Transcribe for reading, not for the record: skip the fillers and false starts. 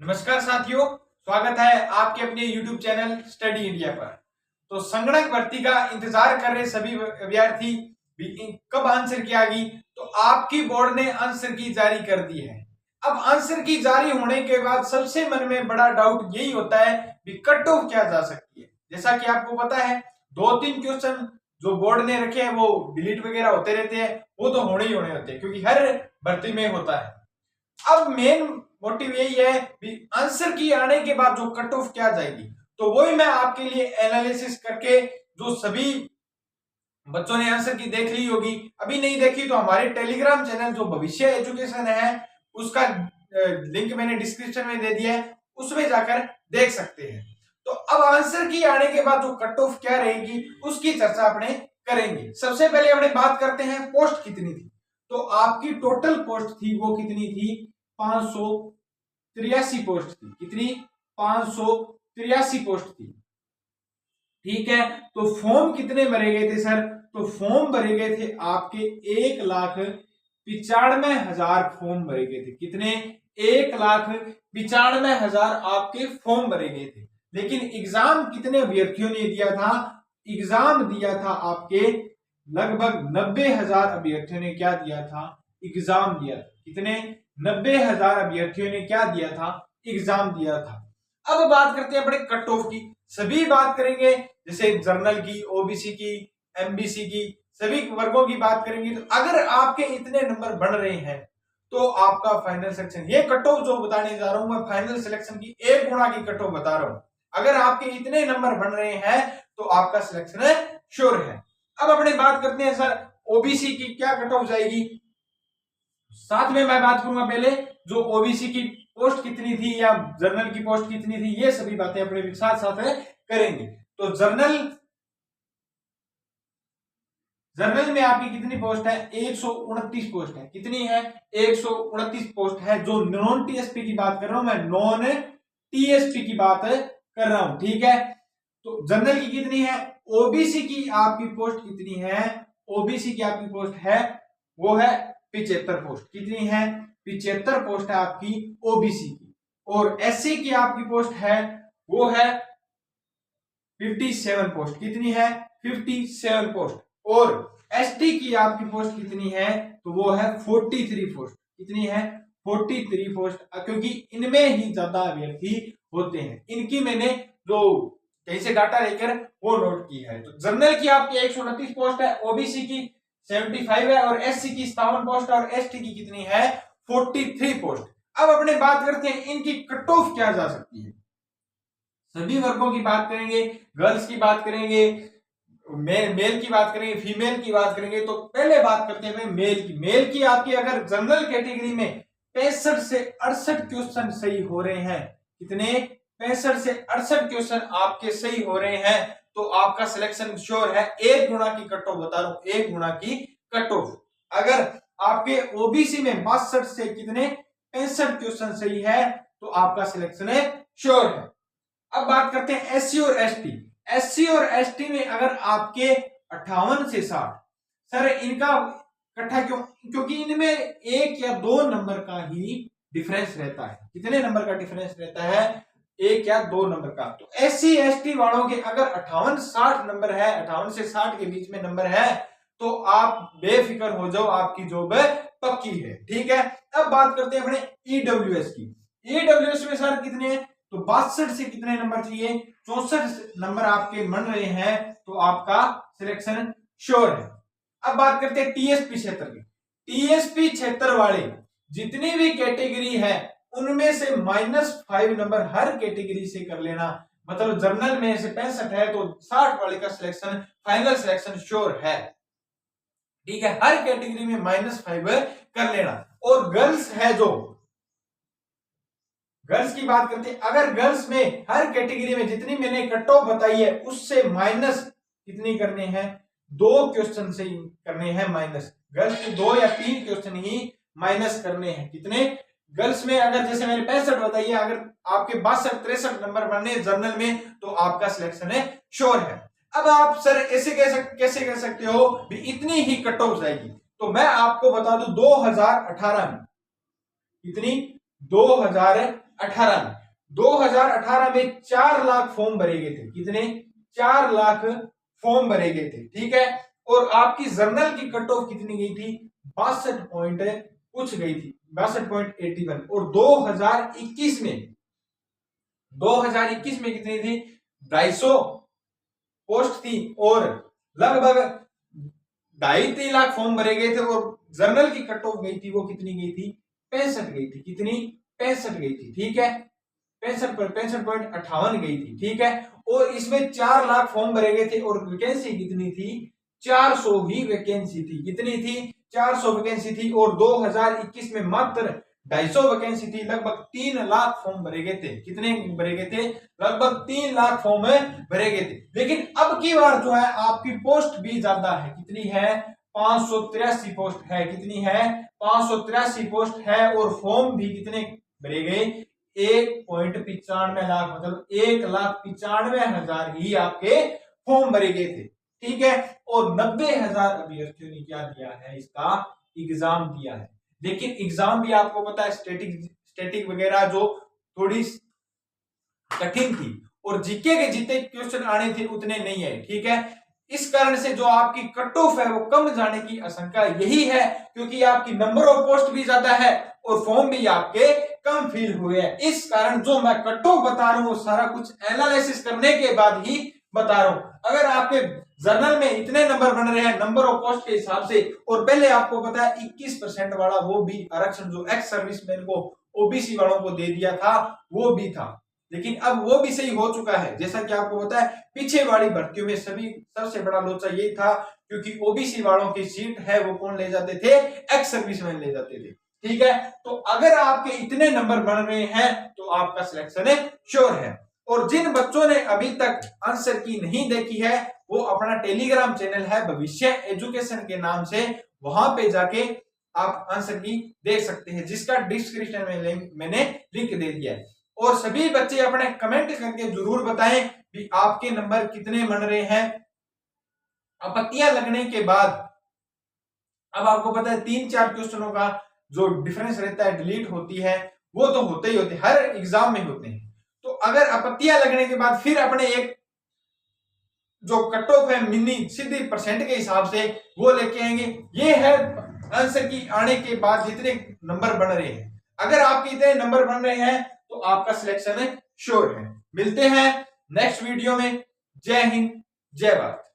नमस्कार साथियों, स्वागत है आपके अपने YouTube चैनल स्टडी इंडिया पर। तो संगणक भर्ती का इंतजार कर रहे सभी अभ्यर्थी भी कब आंसर की आ गई, तो आपकी बोर्ड ने आंसर की जारी कर दी है। अब आंसर की जारी होने के बाद सबसे मन में बड़ा डाउट यही होता है कि कट ऑफ क्या जा सकती है। जैसा कि आपको पता है, 2-3 क्वेश्चन जो बोर्ड ने रखे हैं वो डिलीट वगैरह होते रहते हैं, वो तो होने ही होने होते हैं क्योंकि हर भर्ती में होता है। अब मेन मोटिव यही है कि आंसर की आने के बाद जो कट ऑफ क्या जाएगी, तो वही मैं आपके लिए एनालिसिस करके, जो सभी बच्चों ने आंसर की देख ली होगी, अभी नहीं देखी तो हमारे टेलीग्राम चैनल जो भविष्य एजुकेशन है उसका लिंक मैंने डिस्क्रिप्शन में दे दिया है, उसमें जाकर देख सकते हैं। तो अब आंसर की आने के बाद जो कट ऑफ क्या रहेगी उसकी चर्चा अपने करेंगे। सबसे पहले अपने बात करते हैं पोस्ट कितनी थी। तो आपकी टोटल पोस्ट थी वो कितनी थी, 583 पोस्ट थी। कितनी? 583 पोस्ट थी। ठीक है, तो फॉर्म कितने भरे गए थे सर? तो फॉर्म भरे गए थे आपके 1,95,000 फॉर्म भरे गए थे। कितने? 1,95,000 आपके फॉर्म भरे गए थे। लेकिन एग्जाम कितने अभ्यर्थियों ने दिया था? एग्जाम दिया था आपके लगभग 90,000 अभ्यर्थियों ने क्या दिया था? एग्जाम दिया था। कितने? 90,000 अभ्यर्थियों ने क्या दिया था? एग्जाम दिया था। अब बात करते हैं अपने कट ऑफ की। सभी बात करेंगे, जैसे जर्नल की, ओबीसी की, एमबीसी की, सभी वर्गों की बात करेंगे। तो अगर आपके इतने नंबर बढ़ रहे हैं तो आपका फाइनल सिलेक्शन, ये कट ऑफ जो बताने जा रहा हूं मैं, फाइनल सिलेक्शन की 1 गुना की कट ऑफ बता रहा हूं। अगर आपके इतने नंबर बढ़ रहे हैं तो आपका सिलेक्शन श्योर है। अब अपने बात करते हैं सर ओबीसी की क्या कट ऑफ जाएगी। साथ में मैं बात करूंगा पहले जो ओबीसी की पोस्ट कितनी थी या जर्नल की पोस्ट कितनी थी, ये सभी बातें अपने साथ साथ करेंगे। तो जर्नल में आपकी कितनी पोस्ट है? 129 पोस्ट है। कितनी है? 129 पोस्ट है। जो नॉन टीएसपी की बात कर रहा हूं मैं, नॉन टीएसपी की बात कर रहा हूं। ठीक है, तो जनरल की कितनी है? ओबीसी की आपकी पोस्ट कितनी है? ओबीसी की आपकी पोस्ट है वो है 75 पोस्ट। कितनी है? 75 पोस्ट है आपकी ओबीसी की। और एससी की आपकी पोस्ट है वो है 57 पोस्ट। कितनी है? 57 पोस्ट। और एसटी की आपकी पोस्ट कितनी है? तो वो है 43 पोस्ट। कितनी है? 43 पोस्ट, क्योंकि इनमें ही ज्यादा अभ्यर्थी होते हैं। इनकी मैंने जो कहीं से डाटा लेकर वो नोट की है। तो जनरल की आपकी 129 पोस्ट है, ओबीसी की 75 है, और एससी की 57 पोस्ट, और एसटी की कितनी है? 43 पोस्ट। अब अपने बात करते हैं इनकी कट ऑफ क्या जा सकती है। सभी वर्गों की बात करेंगे, गर्ल्स की बात करेंगे, मेल की बात करेंगे, फीमेल की बात करेंगे। तो पहले बात करते हैं मेल की। मेल की आपकी अगर जनरल कैटेगरी में 65 से 68 क्वेश्चन सही हो रहे हैं, कितने? 65 से 68 क्वेश्चन आपके सही हो रहे हैं तो आपका सिलेक्शन श्योर है। 1 गुना की कट ऑफ बता रहा हूं, 1 गुना की कट ऑफ। अगर आपके ओबीसी में 62 से कितने? 65 क्वेश्चन सही है तो आपका सिलेक्शन श्योर है। अब बात करते हैं एससी और एसटी। एससी और एसटी में अगर आपके 58 से 60, सर इनका इकट्ठा क्यों? क्योंकि इनमें 1 या 2 नंबर का ही डिफरेंस रहता है। कितने नंबर का डिफरेंस रहता है? 1 या 2 नंबर का। तो एससी एसटी वालों के अगर 58-60 नंबर है, 58 से 60 के बीच में नंबर है, तो आप बेफिक्र हो जाओ, आपकी जॉब पक्की है। ठीक है, अब बात करते हैं अपने ईडब्ल्यूएस की। ईडब्ल्यूएस में सर कितने? तो 62 से कितने नंबर चाहिए? 64 नंबर आपके बन रहे हैं तो आपका सिलेक्शन श्योर है। अब बात करते हैं टीएसपी क्षेत्र की। टीएसपी क्षेत्र वाले जितनी भी कैटेगरी है उनमें से -5 नंबर हर कैटेगरी से कर लेना। मतलब जर्नल में से 65 है तो 60 वाले का सिलेक्शन, फाइनल सिलेक्शन श्योर है। ठीक है, हर कैटेगरी में -5 कर लेना। और गर्ल्स है, जो गर्ल्स की बात करते हैं, अगर गर्ल्स में हर कैटेगरी में जितनी मैंने कट ऑफ बताई है उससे माइनस कितनी करने हैं? 2 क्वेश्चन से करने हैं माइनस। गर्ल्स के 2 या 3 क्वेश्चन ही माइनस करने हैं। कितने? गर्ल्स में अगर जैसे मैंने 65 बताई है, अगर आपके 62-63 नंबर बनने जर्नल में तो आपका सिलेक्शन है श्योर है। अब आप सर ऐसे कैसे कह सकते हो भी इतनी ही कट ऑफ जाएगी? तो मैं आपको बता दूं 2018 में, कितनी? 2018 2018 में 2018 में 4 लाख फॉर्म भरे गए थे। कितने? 4 लाख फॉर्म भरे गए थे, ठीक है। और आपकी जर्नल की कट ऑफ कितनी गई थी? 62 पॉइंट कुछ गई थी, 62.81। और 2021 में कितनी थी? 250 पोस्ट थी और लगभग 2.5-3 लाख फॉर्म भरे गए थे और जर्नल की कट ऑफ गई थी, वो कितनी गई थी? 65 गई थी। कितनी? 65 गई थी, ठीक है। 65.58 गई थी, ठीक है। और इसमें 4 लाख फॉर्म भरे गए थे और वैकेंसी कितनी थी? 400 ही वैकेंसी थी। कितनी थी? 400 वैकेंसी थी। और 2021 में मात्र 250 वैकेंसी थी। लगभग 3 लाख फॉर्म भरे गए थे। कितने भरे गए थे? लगभग 3 लाख फॉर्म भरे गए थे। लेकिन अब की बार जो है आपकी पोस्ट भी ज्यादा है। कितनी है? 583 पोस्ट है। कितनी है? 583 पोस्ट है। और फॉर्म भी कितने भरे गए? 1.95 लाख, मतलब 1,95,000 ही आपके फॉर्म भरे गए थे, ठीक है। और 90,000 अभ्यर्थियों ने क्या दिया है? इसका एग्जाम दिया है। लेकिन एग्जाम भी आपको पता है स्टैटिक वगैरह जो थोड़ी कठिन थी और जीके के जितने क्वेश्चन आने थे उतने नहीं आए, ठीक है। इस कारण से जो आपकी कट ऑफ है वो कम जाने की आशंका यही है, क्योंकि आपकी नंबर ऑफ पोस्ट भी ज्यादा है और फॉर्म भी आपके कम फिल हुए हैं। इस कारण जो मैं कट ऑफ बता रहा हूं वो सारा कुछ एनालिसिस करने के बाद ही बता रहा हूं। अगर आपके जर्नल में इतने नंबर बन रहे हैं नंबर ऑफ पोस्ट के हिसाब से, और पहले आपको पता है 21% वाला वो भी आरक्षण जो एक्स सर्विसमैन को ओबीसी वालों को दे दिया था वो भी था, लेकिन अब वो भी सही हो चुका है। जैसा कि आपको पता है पीछे वाली भर्तियों में सबसे बड़ा लोचा यही था, क्योंकि ओबीसी वालों की सीट है वो कौन ले जाते थे? एक्स सर्विसमैन ले जाते थे, ठीक है। तो अगर आपके इतने नंबर बन रहे हैं तो आपका सिलेक्शन श्योर है। और जिन बच्चों ने अभी तक आंसर की नहीं देखी है वो अपना टेलीग्राम चैनल है भविष्य एजुकेशन के नाम से, वहां पे जाके आप आंसर की देख सकते हैं, जिसका डिस्क्रिप्शन में मैंने लिंक दे दिया है। और सभी बच्चे अपने कमेंट करके जरूर बताएं कि आपके नंबर कितने बन रहे हैं। आपत्तियां लगने के बाद अब आपको पता है 3-4 क्वेश्चनों का जो डिफरेंस रहता है डिलीट होती है, वो तो होते ही होते, हर एग्जाम में होते हैं। तो अगर आपत्तियां लगने के बाद फिर अपने एक जो कट ऑफ है मिनी सीधी परसेंट के हिसाब से वो लेके आएंगे। ये है आंसर की आने के बाद जितने नंबर बन रहे हैं। अगर आपके इतने नंबर बन रहे हैं तो आपका सिलेक्शन श्योर है। मिलते हैं नेक्स्ट वीडियो में। जय हिंद, जय भारत।